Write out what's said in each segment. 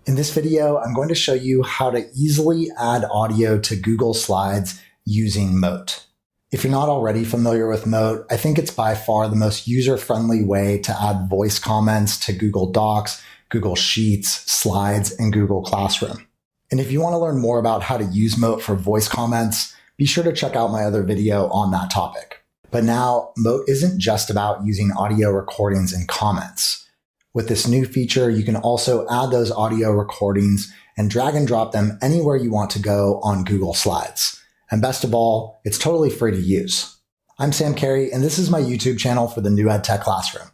In this video, I'm going to show you how to easily add audio to Google Slides using Mote. If you're not already familiar with Mote, I think it's by far the most user-friendly way to add voice comments to Google Docs, Google Sheets, Slides, and Google Classroom. And if you want to learn more about how to use Mote for voice comments, be sure to check out my other video on that topic. But now, Mote isn't just about using audio recordings and comments. With this new feature, you can also add those audio recordings and drag and drop them anywhere you want to go on Google Slides. And best of all, it's totally free to use. I'm Sam Carey, and this is my YouTube channel for the new EdTech classroom.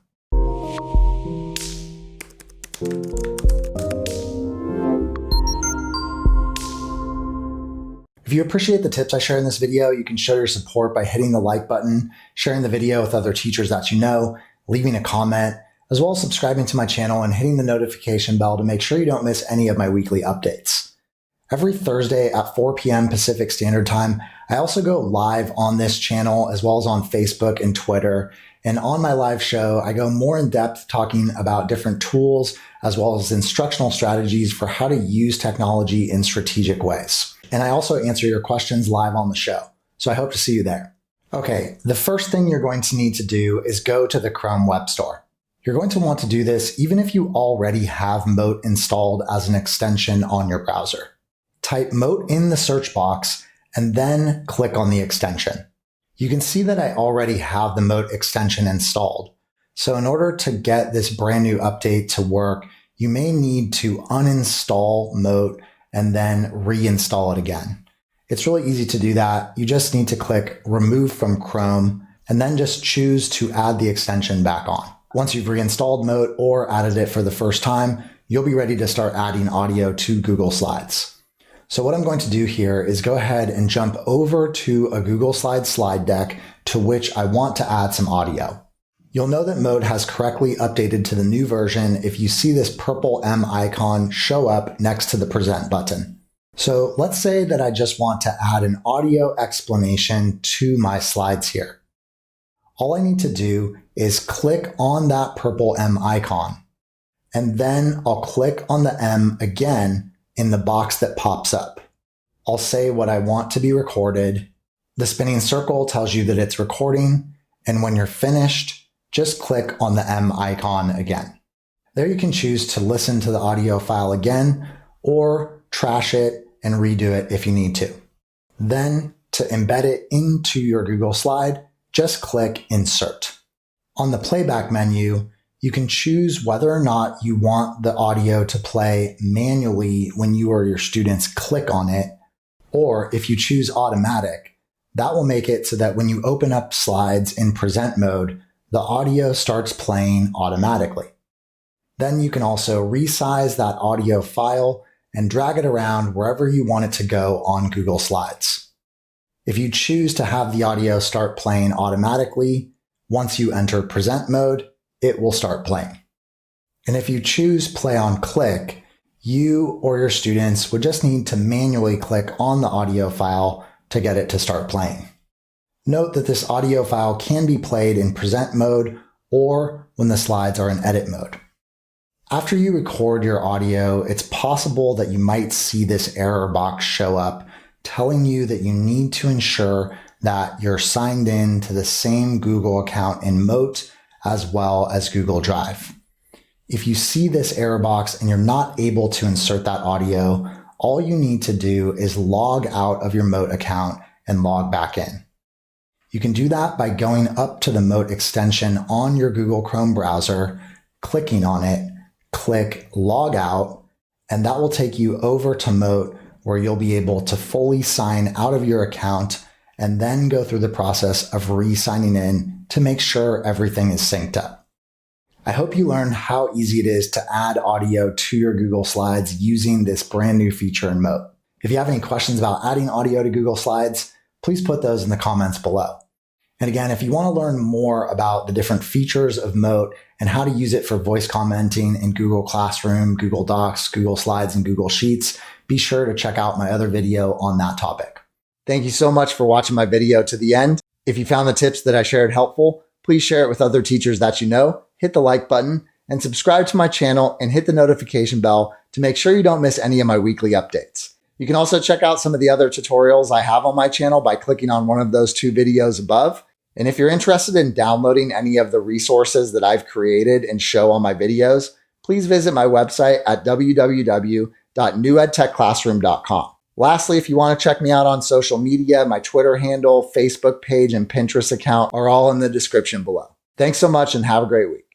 If you appreciate the tips I share in this video, you can show your support by hitting the like button, sharing the video with other teachers that you know, leaving a comment, as well as subscribing to my channel and hitting the notification bell to make sure you don't miss any of my weekly updates. Every Thursday at 4 p.m. Pacific Standard Time, I also go live on this channel as well as on Facebook and Twitter. And on my live show, I go more in depth talking about different tools as well as instructional strategies for how to use technology in strategic ways. And I also answer your questions live on the show. So I hope to see you there. Okay, the first thing you're going to need to do is go to the Chrome Web Store. You're going to want to do this even if you already have Mote installed as an extension on your browser. Type Mote in the search box and then click on the extension. You can see that I already have the Mote extension installed. So in order to get this brand new update to work, you may need to uninstall Mote and then reinstall it again. It's really easy to do that. You just need to click Remove from Chrome and then just choose to add the extension back on. Once you've reinstalled Mote or added it for the first time, you'll be ready to start adding audio to Google Slides. So what I'm going to do here is go ahead and jump over to a Google Slides slide deck to which I want to add some audio. You'll know that Mote has correctly updated to the new version if you see this purple M icon show up next to the Present button. So let's say that I just want to add an audio explanation to my slides here. All I need to do is click on that purple M icon, and then I'll click on the M again in the box that pops up. I'll say what I want to be recorded. The spinning circle tells you that it's recording, and when you're finished, just click on the M icon again. There you can choose to listen to the audio file again, or trash it and redo it if you need to. Then, to embed it into your Google slide, just click Insert. On the playback menu, you can choose whether or not you want the audio to play manually when you or your students click on it, or if you choose automatic, that will make it so that when you open up slides in present mode, the audio starts playing automatically. Then you can also resize that audio file and drag it around wherever you want it to go on Google Slides. If you choose to have the audio start playing automatically, once you enter present mode, it will start playing. And if you choose play on click, you or your students would just need to manually click on the audio file to get it to start playing. Note that this audio file can be played in present mode or when the slides are in edit mode. After you record your audio, it's possible that you might see this error box show up telling you that you need to ensure that you're signed in to the same Google account in Mote as well as Google Drive. If you see this error box and you're not able to insert that audio, all you need to do is log out of your Mote account and log back in. You can do that by going up to the Mote extension on your Google Chrome browser, clicking on it, click Log Out, and that will take you over to Mote where you'll be able to fully sign out of your account and then go through the process of re-signing in to make sure everything is synced up. I hope you learned how easy it is to add audio to your Google Slides using this brand new feature in Mote. If you have any questions about adding audio to Google Slides, please put those in the comments below. And again, if you want to learn more about the different features of Mote and how to use it for voice commenting in Google Classroom, Google Docs, Google Slides, and Google Sheets, be sure to check out my other video on that topic. Thank you so much for watching my video to the end. If you found the tips that I shared helpful, please share it with other teachers that you know, hit the like button, and subscribe to my channel and hit the notification bell to make sure you don't miss any of my weekly updates. You can also check out some of the other tutorials I have on my channel by clicking on one of those 2 videos above. And if you're interested in downloading any of the resources that I've created and show on my videos, please visit my website at www.newedtechclassroom.com. Lastly, if you want to check me out on social media, my Twitter handle, Facebook page, and Pinterest account are all in the description below. Thanks so much and have a great week.